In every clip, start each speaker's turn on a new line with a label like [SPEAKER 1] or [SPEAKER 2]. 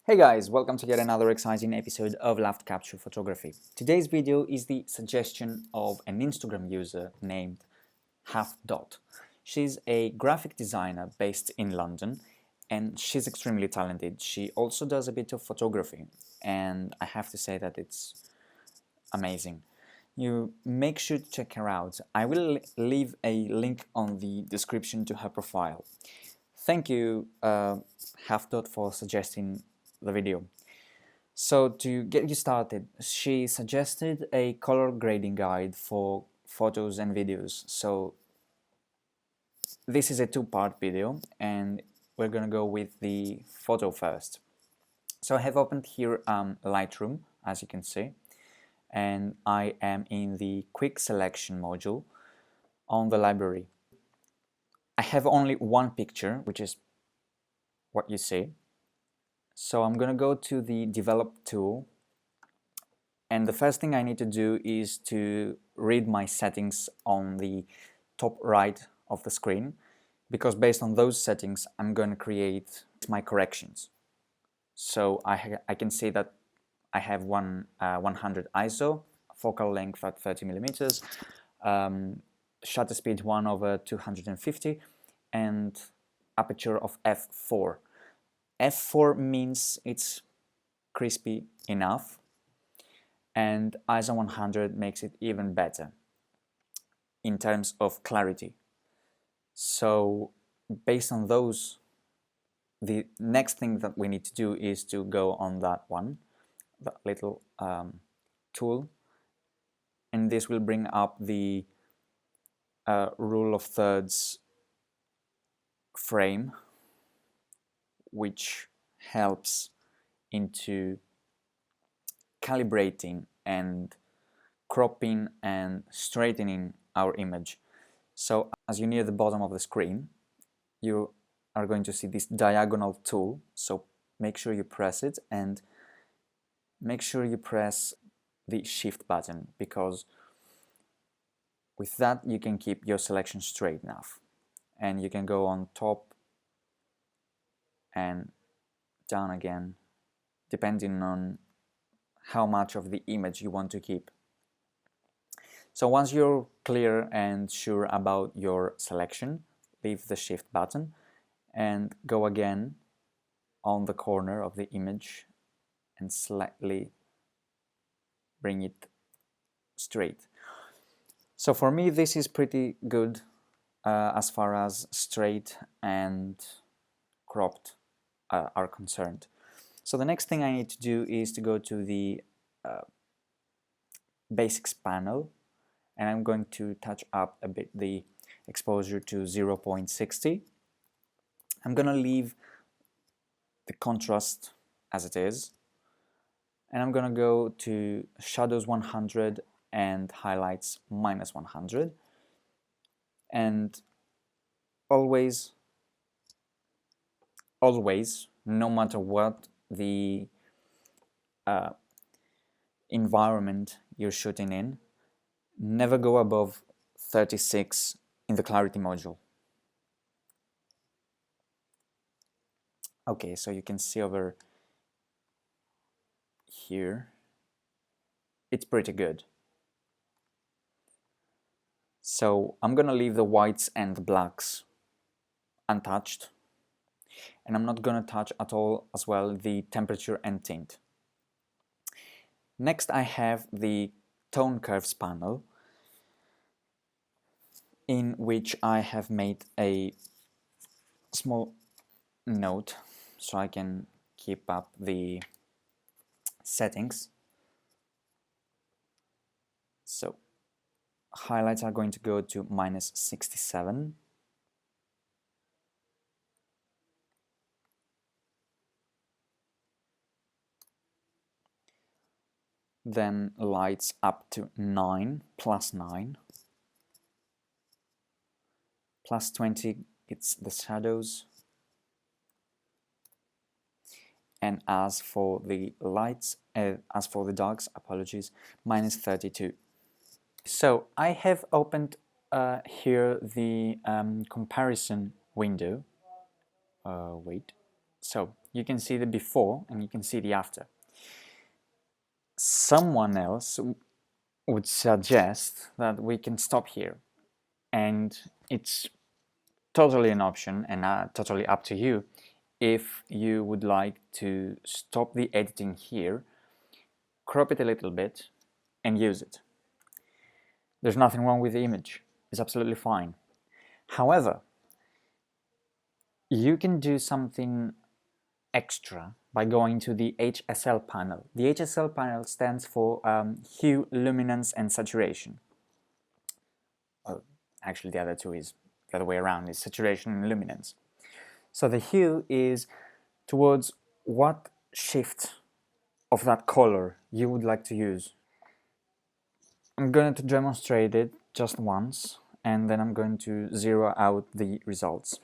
[SPEAKER 1] Hey guys, welcome to yet another exciting episode of Love Capture Photography. Today's video is the suggestion of an Instagram user named Half-Dot. She's a graphic designer based in London and she's extremely talented. She also does a bit of photography and I have to say that it's amazing. You make sure to check her out. I will leave a link on the description to her profile. Thank you, Half-Dot, for suggesting the video. So to get you started, she suggested a color grading guide for photos and videos. So this is a two-part video and we're gonna go with the photo first. So I have opened here Lightroom, as you can see, and I am in the quick selection module on the library. I have only one picture, which is what you see. So I'm gonna go to the develop tool, and the first thing I need to do is to read my settings on the top right of the screen, because based on those settings I'm going to create my corrections. So I can see that I have 100 ISO, focal length at 30 millimeters, shutter speed 1/250, and aperture of f4. f4 means it's crispy enough, and ISO 100 makes it even better in terms of clarity. So based on those, the next thing that we need to do is to go on that little tool, and this will bring up the rule of thirds frame, which helps into calibrating and cropping and straightening our image. So as you near the bottom of the screen, you are going to see this diagonal tool, so make sure you press it and make sure you press the shift button, because with that you can keep your selection straight enough, and you can go on top and down again depending on how much of the image you want to keep. So once you're clear and sure about your selection, leave the shift button and go again on the corner of the image and slightly bring it straight. So for me this is pretty good as far as straight and cropped are concerned. So the next thing I need to do is to go to the basics panel, and I'm going to touch up a bit the exposure to 0.60. I'm gonna leave the contrast as it is, and I'm gonna go to shadows 100 and highlights -100, and always, no matter what the environment you're shooting in, never go above 36 in the clarity module. Okay, so you can see over here, it's pretty good. So I'm gonna leave the whites and the blacks untouched, and I'm not gonna touch at all as well the temperature and tint. Next I have the tone curves panel, in which I have made a small note so I can keep up the settings. So highlights are going to go to -67, then lights up to 9, +9, +20, it's the shadows, and as for the lights, as for the darks, apologies, -32. So I have opened here the comparison window. Wait, So you can see the before and you can see the after. Someone else would suggest that we can stop here, and it's totally an option and totally up to you if you would like to stop the editing here, crop it a little bit and use it. There's nothing wrong with the image, it's absolutely fine. However, you can do something extra by going to the HSL panel. The HSL panel stands for hue, luminance and saturation. Well, actually the other two is the other way around, is saturation and luminance. So the hue is towards what shift of that color you would like to use. I'm going to demonstrate it just once and then I'm going to zero out the results.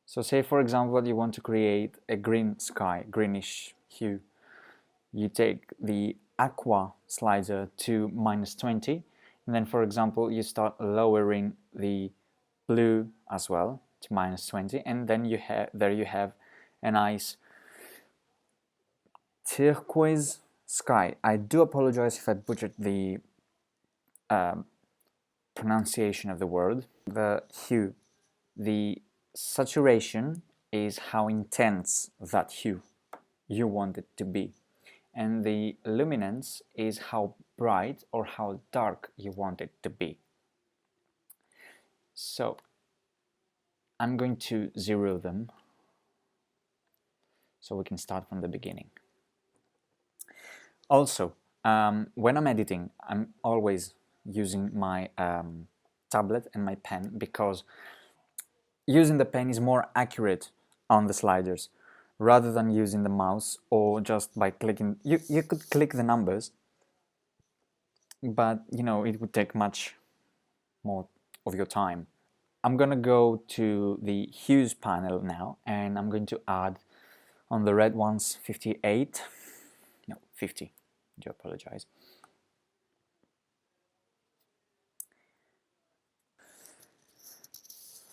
[SPEAKER 1] So say for example you want to create a green sky, greenish hue. You take the aqua slider to -20 and then for example you start lowering the blue as well to -20 and then there you have a nice turquoise sky. I do apologize if I butchered the pronunciation of the word. The hue, the saturation is how intense that hue you want it to be, and the luminance is how bright or how dark you want it to be. So I'm going to zero them so we can start from the beginning. Also, when I'm editing, I'm always using my tablet and my pen because using the pen is more accurate on the sliders rather than using the mouse or just by clicking. You could click the numbers, but you know it would take much more of your time. I'm gonna go to the hues panel now and I'm going to add on the red ones 58, no 50, I do apologize.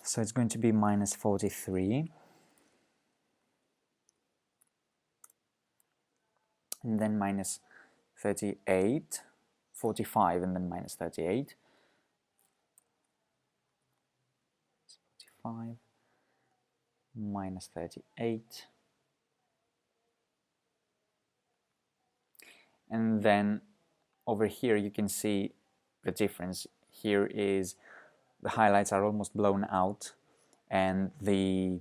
[SPEAKER 1] So it's going to be -43 and then -38, 45 and then -38, 45, -38, and then over here you can see the difference. Here is the highlights are almost blown out and the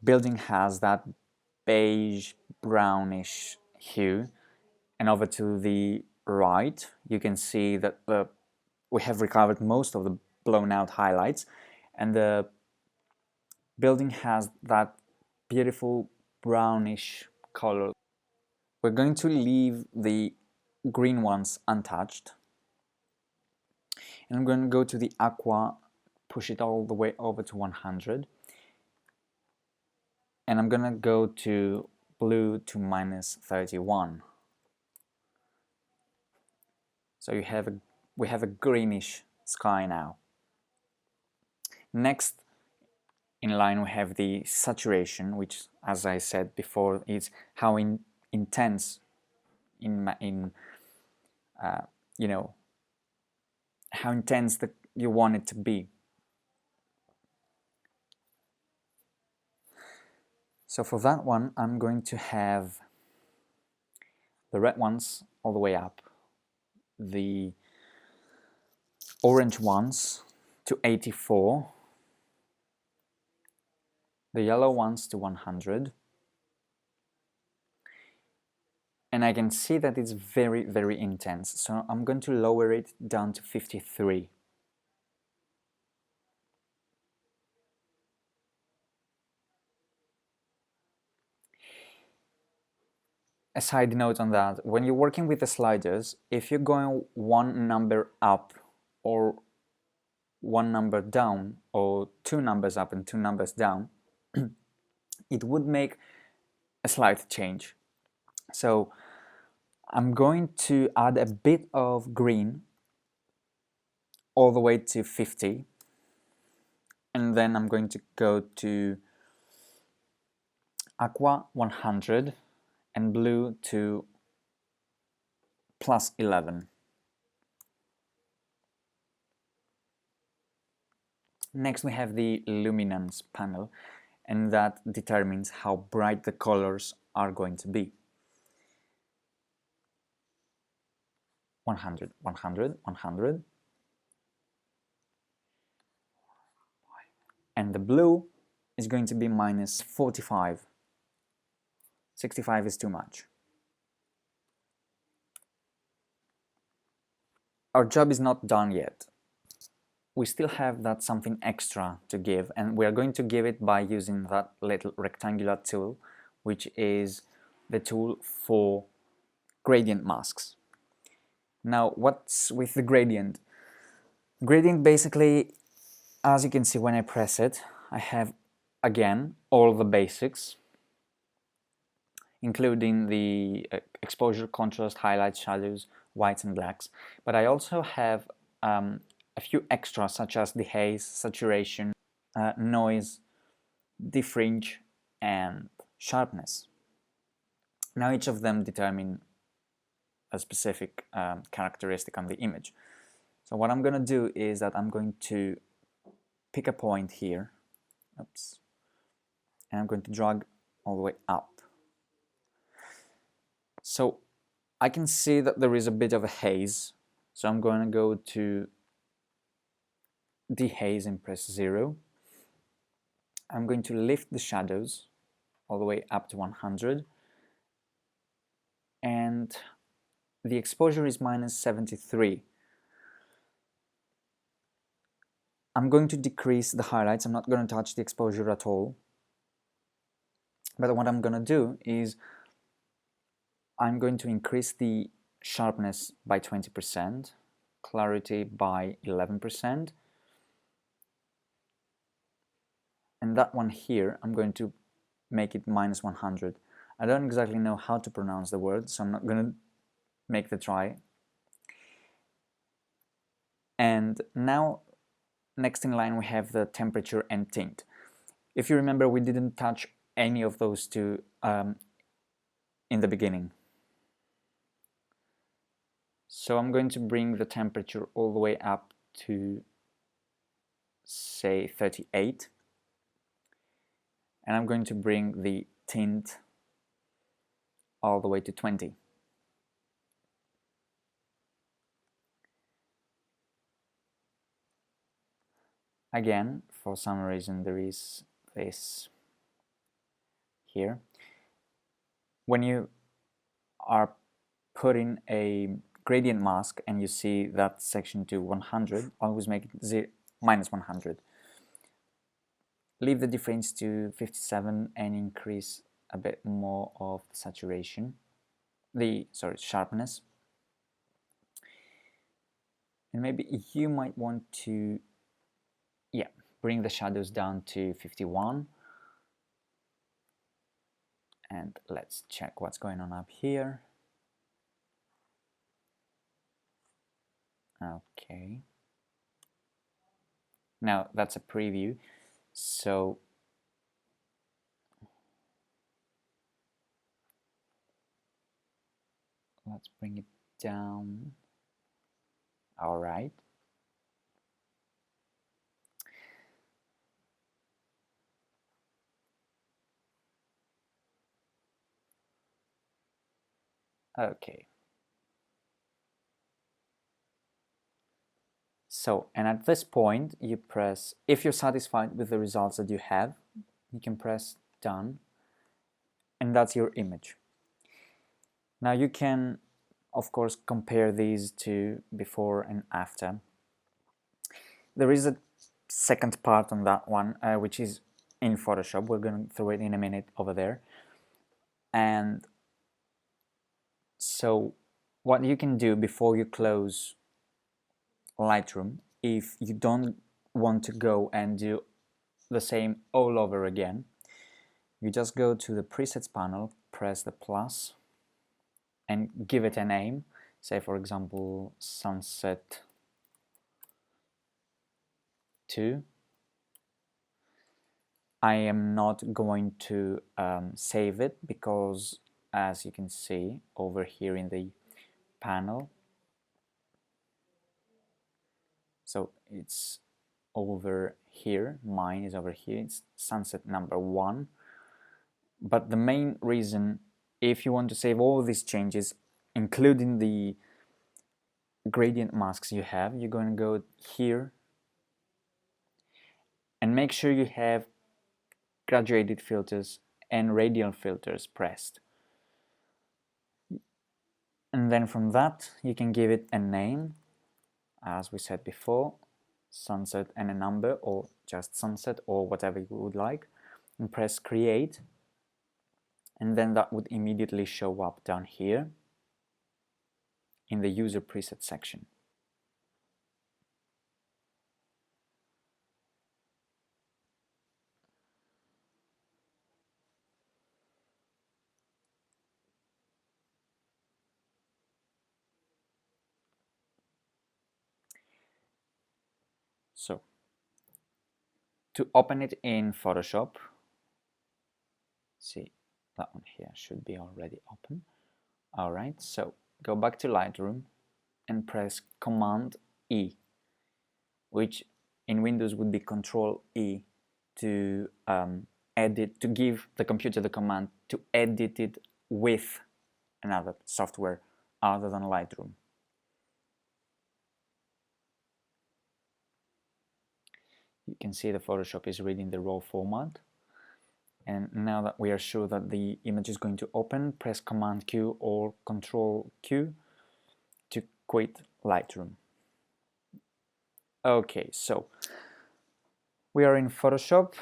[SPEAKER 1] building has that beige brownish hue, and over to the right you can see that we have recovered most of the blown out highlights and the building has that beautiful brownish color. We're going to leave the green ones untouched and I'm going to go to the aqua, push it all the way over to 100 and I'm gonna go to blue to -31. So we have a greenish sky now. Next in line we have the saturation, which as I said before is how intense you know, how intense you want it to be. So for that one I'm going to have the red ones all the way up, the orange ones to 84, the yellow ones to 100, and I can see that it's very, very intense, so I'm going to lower it down to 53. A side note on that, when you're working with the sliders, if you're going one number up or one number down or two numbers up and two numbers down, it would make a slight change. So I'm going to add a bit of green all the way to 50 and then I'm going to go to aqua 100 and blue to plus 11. Next we have the luminance panel, and that determines how bright the colors are going to be. 100, 100, 100. And the blue is going to be minus 45. 65 is too much. Our job is not done yet. We still have that something extra to give, and we are going to give it by using that little rectangular tool, which is the tool for gradient masks. Now, what's with the gradient? Gradient basically, as you can see when I press it, I have again all the basics, including the exposure, contrast, highlights, shadows, whites and blacks. But I also have a few extras such as dehaze, saturation, noise, defringe and sharpness. Now each of them determine a specific characteristic on the image. So what I'm going to do is that I'm going to pick a point here, oops, and I'm going to drag all the way up. So I can see that there is a bit of a haze, so I'm going to go to dehaze and press 0. I'm going to lift the shadows all the way up to 100, and the exposure is minus 73. I'm going to decrease the highlights. I'm not going to touch the exposure at all, but what I'm going to do is I'm going to increase the sharpness by 20%, clarity by 11%, and that one here I'm going to make it minus 100. I don't exactly know how to pronounce the word, so I'm not going to make the try. And now next in line we have the temperature and tint. If you remember, we didn't touch any of those two in the beginning. So I'm going to bring the temperature all the way up to, say, 38. And I'm going to bring the tint all the way to 20. Again, for some reason there is this here. When you are putting a gradient mask and you see that section to 100, always make it minus 100. Leave the difference to 57 and increase a bit more of the saturation, sharpness. And maybe you might want to, bring the shadows down to 51. And let's check what's going on up here. Okay. Now that's a preview, so let's bring it down. All right. Okay. So, and at this point you press, if you're satisfied with the results that you have, you can press done, and that's your image. Now you can, of course, compare these to before and after. There is a second part on that one, which is in Photoshop. We're going through it in a minute over there. And so what you can do before you close Lightroom, if you don't want to go and do the same all over again, you just go to the presets panel, press the plus and give it a name. Say for example sunset 2. I am not going to save it because, as you can see over here in the panel, so it's over here, mine is over here, it's sunset number 1. But the main reason, if you want to save all these changes, including the gradient masks you have, you're going to go here and make sure you have graduated filters and radial filters pressed. And then from that you can give it a name, as we said before, sunset and a number, or just sunset, or whatever you would like, and press create, and then that would immediately show up down here in the user preset section. So to open it in Photoshop, see, that one here should be already open. Alright, so go back to Lightroom and press Command E, which in Windows would be Control E, to edit, to give the computer the command to edit it with another software other than Lightroom. You can see the Photoshop is reading the raw format. And now that we are sure that the image is going to open, press Command Q or Control Q to quit Lightroom. Okay, so we are in Photoshop.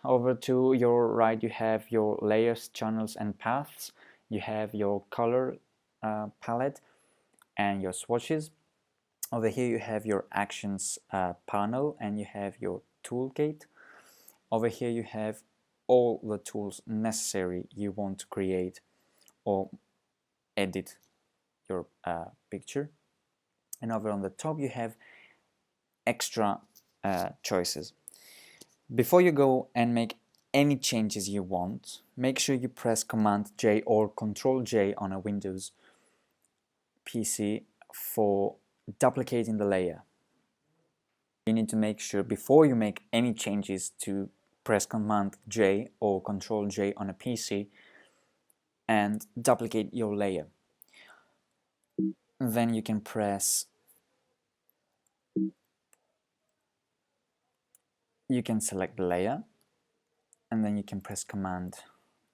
[SPEAKER 1] Over to your right you have your layers, channels and paths. You have your color palette and your swatches. Over here you have your actions panel and you have your toolkit. Over here you have all the tools necessary you want to create or edit your picture. And over on the top you have extra choices. Before you go and make any changes you want, make sure you press Command J or Control J on a Windows PC for duplicating the layer. You need to make sure before you make any changes to press Command J or Control J on a PC and duplicate your layer. Then you can press, you can select the layer, and then you can press Command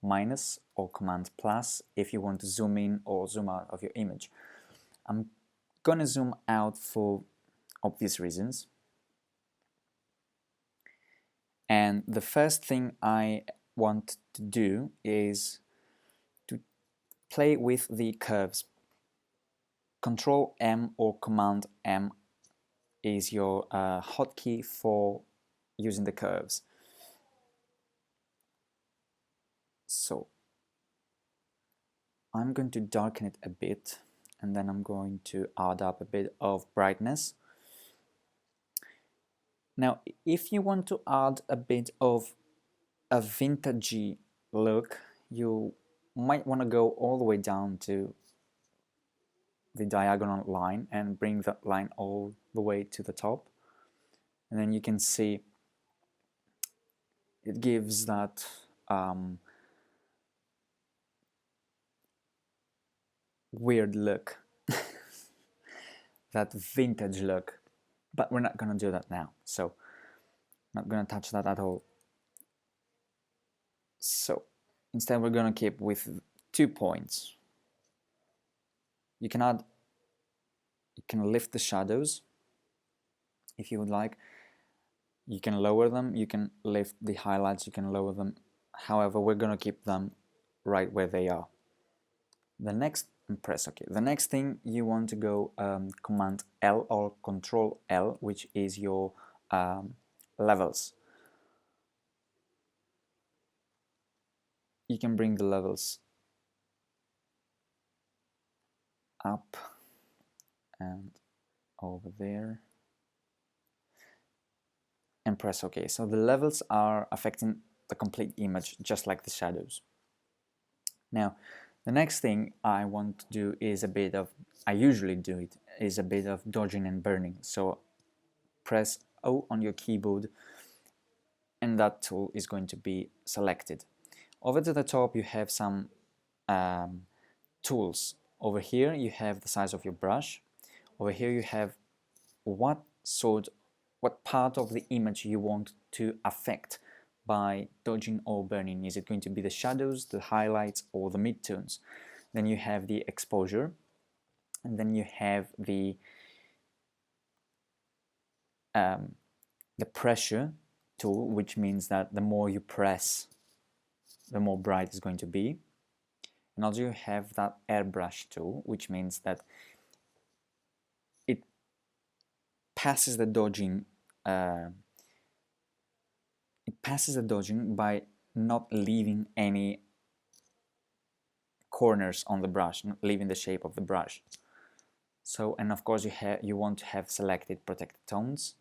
[SPEAKER 1] minus or Command plus if you want to zoom in or zoom out of your image. I'm gonna zoom out for obvious reasons. And the first thing I want to do is to play with the curves. Control M or Command M is your hotkey for using the curves. So I'm going to darken it a bit, and then I'm going to add up a bit of brightness. Now, if you want to add a bit of a vintagey look, you might want to go all the way down to the diagonal line and bring that line all the way to the top, and then you can see it gives that weird look, that vintage look, but we're not gonna do that now, so not gonna touch that at all. So instead we're gonna keep with 2 points. You can lift the shadows if you would like. You can lower them, you can lift the highlights, you can lower them. However, we're gonna keep them right where they are. The next, press OK. The next thing you want to go Command L or Control L, which is your levels. You can bring the levels up and over there and press OK. So the levels are affecting the complete image, just like the shadows. Now, the next thing I want to do is I usually do it, is a bit of dodging and burning. So press O on your keyboard and that tool is going to be selected. Over to the top you have some tools. Over here you have the size of your brush. Over here you have what part of the image you want to affect by dodging or burning. Is it going to be the shadows, the highlights, or the midtones? Then you have the exposure, and then you have the pressure tool, which means that the more you press, the more bright it's going to be. And also you have that airbrush tool, which means that it passes the dodging by not leaving any corners on the brush, not leaving the shape of the brush. So, and of course you want to have selected protected tones,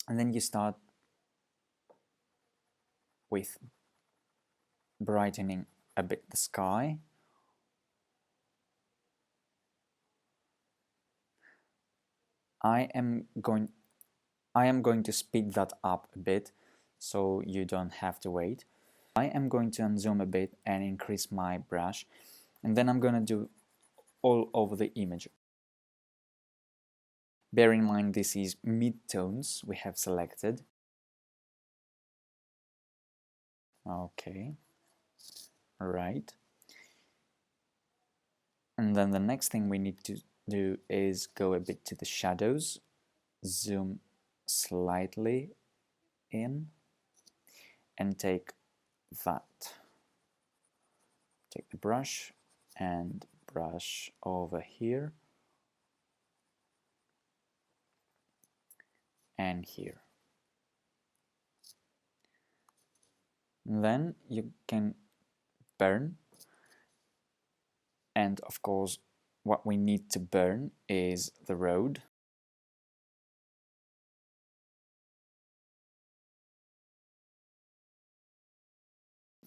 [SPEAKER 1] and then you start with brightening a bit the sky. I am going to speed that up a bit so you don't have to wait. I am going to unzoom a bit and increase my brush, and then I'm going to do all over the image. Bear in mind this is mid-tones we have selected. Okay, right. And then the next thing we need to do is go a bit to the shadows, zoom slightly in, and take that. Take the brush and brush over here and here. And then you can burn, and of course what we need to burn is the road.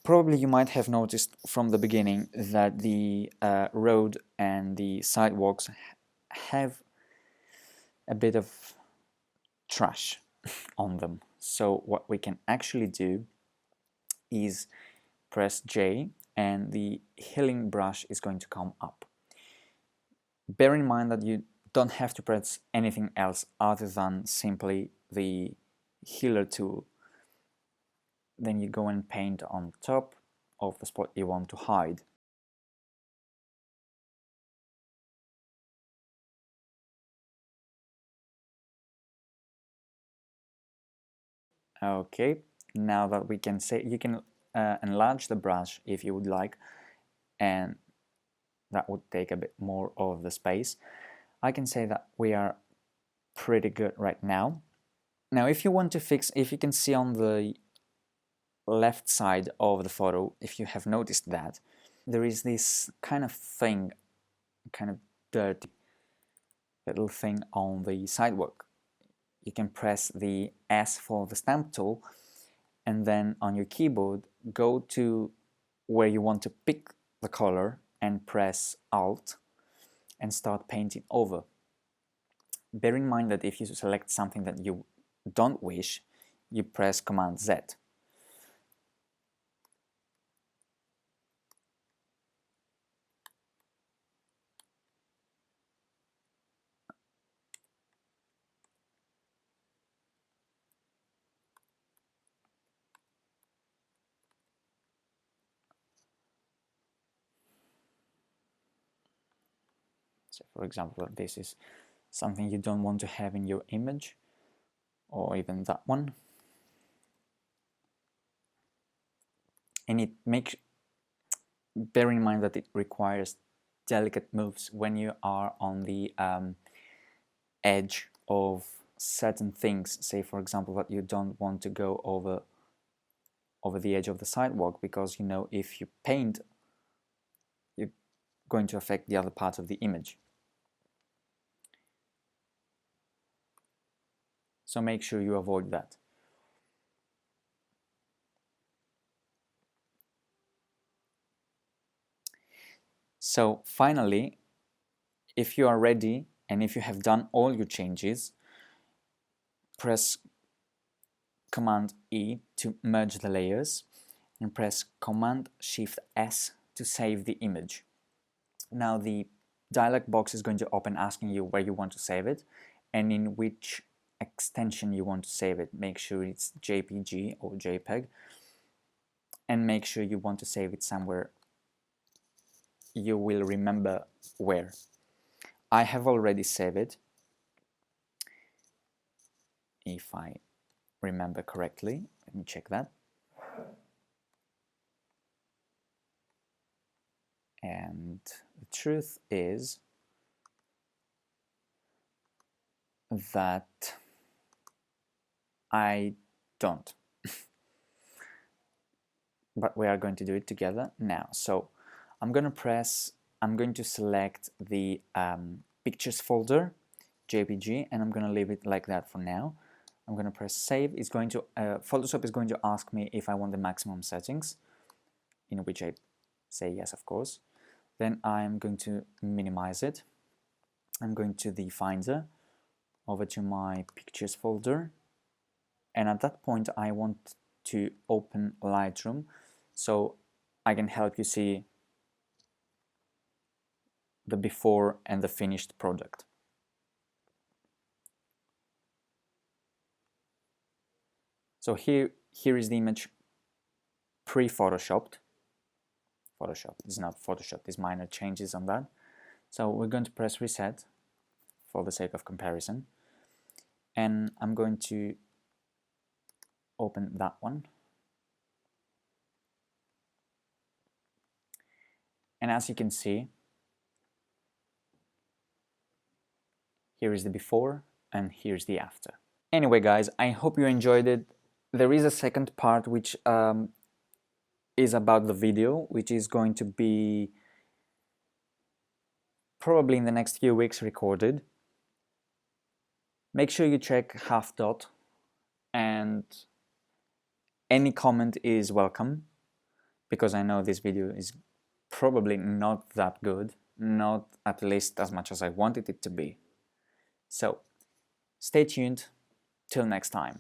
[SPEAKER 1] Probably you might have noticed from the beginning that the road and the sidewalks have a bit of trash on them. So what we can actually do is press J and the healing brush is going to come up. Bear in mind that you don't have to press anything else other than simply the healer tool. Then you go and paint on top of the spot you want to hide. Okay, now that we can say, you can enlarge the brush if you would like, and that would take a bit more of the space. I can say that we are pretty good right now. Now if you want to fix, if you can see on the left side of the photo, if you have noticed that, there is this kind of thing, kind of dirty little thing on the sidewalk. You can press the S for the stamp tool, and then on your keyboard go to where you want to pick the color and press Alt and start painting over. Bear in mind that if you select something that you don't wish, you press Command Z. So for example, this is something you don't want to have in your image, or even that one. And bear in mind that it requires delicate moves when you are on the edge of certain things. Say for example that you don't want to go over the edge of the sidewalk, because you know if you paint, you're going to affect the other part of the image. So make sure you avoid that. So finally, if you are ready and if you have done all your changes, press Command E to merge the layers and press Command Shift S to save the image. Now the dialog box is going to open asking you where you want to save it and in which extension you want to save it. Make sure it's JPG or JPEG, and make sure you want to save it somewhere you will remember where. I have already saved it, if I remember correctly. Let me check that. And the truth is that I don't. But we are going to do it together now. So I'm going to select the pictures folder, JPG, and I'm going to leave it like that for now. I'm going to press save. It's going to Photoshop is going to ask me if I want the maximum settings, in which I say yes, of course. Then I'm going to minimize it. I'm going to the Finder, over to my pictures folder, and at that point I want to open Lightroom so I can help you see the before and the finished product. So here is the image pre-photoshopped. Photoshop is not Photoshop, there's minor changes on that. So we're going to press reset for the sake of comparison, and I'm going to open that one. And as you can see, here is the before and here's the after. Anyway guys, I hope you enjoyed it. There is a second part which is about the video, which is going to be probably in the next few weeks recorded. Make sure you check Half Dot, and any comment is welcome, because I know this video is probably not that good, not at least as much as I wanted it to be. So stay tuned, till next time.